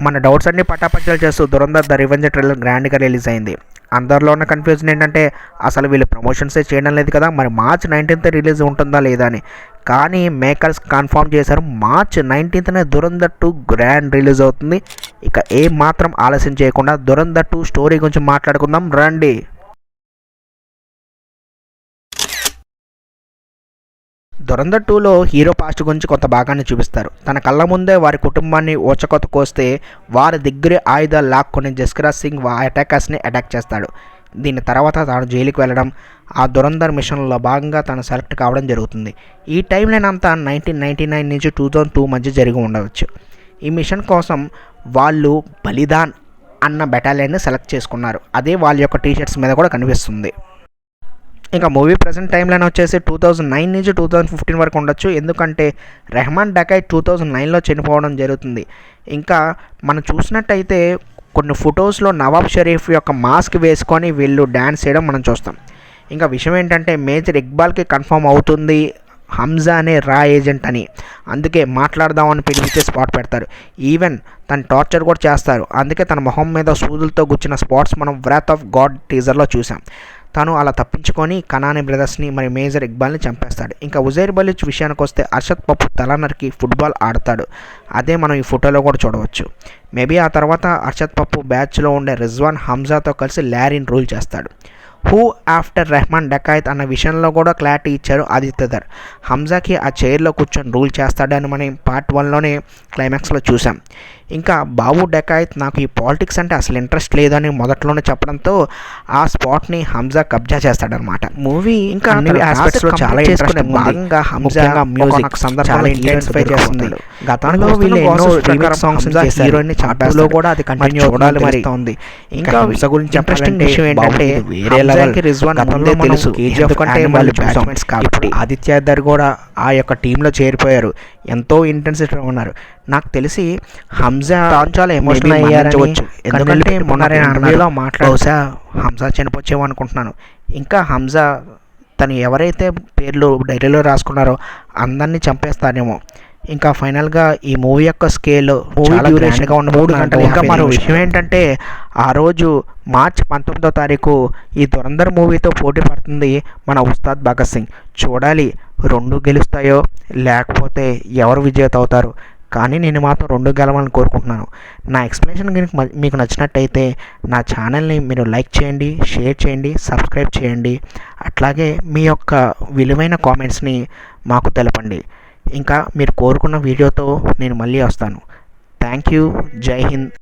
మన డౌట్స్ అన్ని పటాపంచలు చేస్తూ దురంధర్ ద రివెంజ్ ట్రైలర్ గ్రాండ్గా రిలీజ్ అయింది. అందరిలో ఉన్న కన్ఫ్యూజన్ ఏంటంటే అసలు వీళ్ళు ప్రమోషన్సే చేయడం లేదు కదా, మరి మార్చ్ 19th రిలీజ్ ఉంటుందా లేదా అని. కానీ మేకర్స్ కన్ఫర్మ్ చేశారు, March 19th Dhurandhar 2 grand release అవుతుంది. ఇక ఏ మాత్రం ఆలస్యం చేయకుండా దురంధర్ 2 స్టోరీ గురించి మాట్లాడుకుందాం రండి. దురంధర్ 2లో హీరో పాస్ట్ గురించి కొంత భాగాన్ని చూపిస్తారు. తన కళ్ళ ముందే వారి కుటుంబాన్ని ఓచకొత కోస్తే వారి దగ్గరే ఆయుధాలు లాక్కొని జస్కరాజ్ సింగ్ అటాకర్స్ని అటాక్ చేస్తాడు. దీని తర్వాత తాను జైలుకి వెళ్ళడం, ఆ దురంధర్ మిషన్లో భాగంగా తను సెలెక్ట్ కావడం జరుగుతుంది. ఈ టైం లైన్ అంతా 1999 నుంచి 2002 మధ్య జరిగి ఉండవచ్చు. ఈ మిషన్ కోసం వాళ్ళు బలిదాన్ అన్న బెటాలియన్ని సెలెక్ట్ చేసుకున్నారు. అదే వాళ్ళ యొక్క టీషర్ట్స్ మీద కూడా కనిపిస్తుంది. ఇంకా మూవీ ప్రజెంట్ టైం లైన్ వచ్చేసి 2009 నుంచి 2015 వరకు ఉండొచ్చు. ఎందుకంటే రెహమాన్ డకాయ్ 2009లో చనిపోవడం జరుగుతుంది. ఇంకా మనం చూసినట్టయితే కొన్ని ఫొటోస్లో నవాబ్ షరీఫ్ యొక్క మాస్క్ వేసుకొని వీళ్ళు డ్యాన్స్ చేయడం మనం చూస్తాం. ఇంకా విషయం ఏంటంటే మేజర్ ఇక్బాల్కి కన్ఫర్మ్ అవుతుంది హంజా అనే రా ఏజెంట్ అని. అందుకే మాట్లాడదామని పిలిపించే స్పాట్ పెడతారు. ఈవెన్ తన టార్చర్ కూడా చేస్తారు. అందుకే తన మొహం మీద సూదులతో గుచ్చిన స్పాట్స్ మనం వ్రాత్ ఆఫ్ గాడ్ టీజర్లో చూసాం. తను అలా తప్పించుకొని కనాని బ్రదర్స్ని మరి మేజర్ ఇక్బాల్ని చంపేస్తాడు. ఇంకా ఉజైర్ బలూచ్ విషయానికి వస్తే అర్షద్ పప్పు తల నరికి ఫుట్బాల్ ఆడతాడు. అదే మనం ఈ ఫోటోలో కూడా చూడవచ్చు. మేబీ ఆ తర్వాత అర్షద్ పప్పు బ్యాచ్లో ఉండే రిజ్వాన్ హంజాతో కలిసి ల్యారీని రూల్ చేస్తాడు. హూ ఆఫ్టర్ రెహమాన్ డకాయత్ అన్న విషయంలో కూడా క్లారిటీ ఇచ్చారు ఆదిత్యధర్. హంజాకి ఆ చైర్లో కూర్చొని రూల్ చేస్తాడని మనం పార్ట్ 1లోనే క్లైమాక్స్లో చూసాం. ఇంకా బాబు డకాయత్ నాకు ఈ పాలిటిక్స్ అంటే అసలు ఇంట్రెస్ట్ లేదని మొదట్లోనే చెప్పడంతో ఆ స్పాట్ని హంజా కబ్జా చేస్తాడనమాట. మూవీ ఇంకా ఆస్పెక్ట్స్లో చాలా ఇంట్రెస్టింగ్ భాగంగా హంజా మ్యూజిక్ చాలా ఇంటెన్సిఫై చేస్తుంది. గతంలో వీళ్ళు ఎన్నో రీమిక్స్ సాంగ్స్ హీరోయిన్ చాటాలో కూడా అది కంటిన్యూ చూడాలి మరి ఉంది. ఇంకా హంజా గురించి ఇంట్రెస్టింగ్ విషయం ఏంటంటే వేరే లెవెల్ రిజ్వాన్ ముందే తెలుసు ఎందుకంటే వాళ్ళు బ్యాట్స్మెన్స్ కాబట్టి. ఆదిత్యధర్ కూడా ఆ యొక్క టీంలో చేరిపోయారు. ఎంతో ఇంటెన్సిటీ ఉన్నారు. నాకు తెలిసి హంజా చాలా ఎమోషనల్ అయ్యారని, ఎందుకంటే మొన్న ఇంటర్వ్యూలో మాట్లాడసా హంజా చనిపోచేమో అనుకుంటున్నాను. ఇంకా హంజా తను ఎవరైతే పేర్లు డైరీలో రాసుకున్నారో అందరినీ చంపేస్తారేమో. ఇంకా ఫైనల్గా ఈ మూవీ యొక్క స్కేల్ చాలా డ్యూరేషన్గా ఉన్న 3 గంటలు. ఇంకా మరో విషయం ఏంటంటే ఆ రోజు మార్చ్ 19వ ఈ దురంధర్ మూవీతో పోటీ పడుతుంది మన ఉస్తాద్ భగత్ సింగ్. చూడాలి 2 గెలుస్తాయో లేకపోతే ఎవరు విజేత అవుతారు. కానీ నేను మాత్రం 2 గెలవాలని కోరుకుంటున్నాను. నా ఎక్స్ప్లెనేషన్ మీకు నచ్చినట్టయితే నా ఛానల్ని మీరు లైక్ చేయండి, షేర్ చేయండి, సబ్స్క్రైబ్ చేయండి. అట్లాగే మీ యొక్క విలువైన కామెంట్స్ని మాకు తెలపండి. ఇంకా మీరు కోరుకున్న వీడియోతో నేను మళ్ళీ వస్తాను. Thank you. జై హింద్.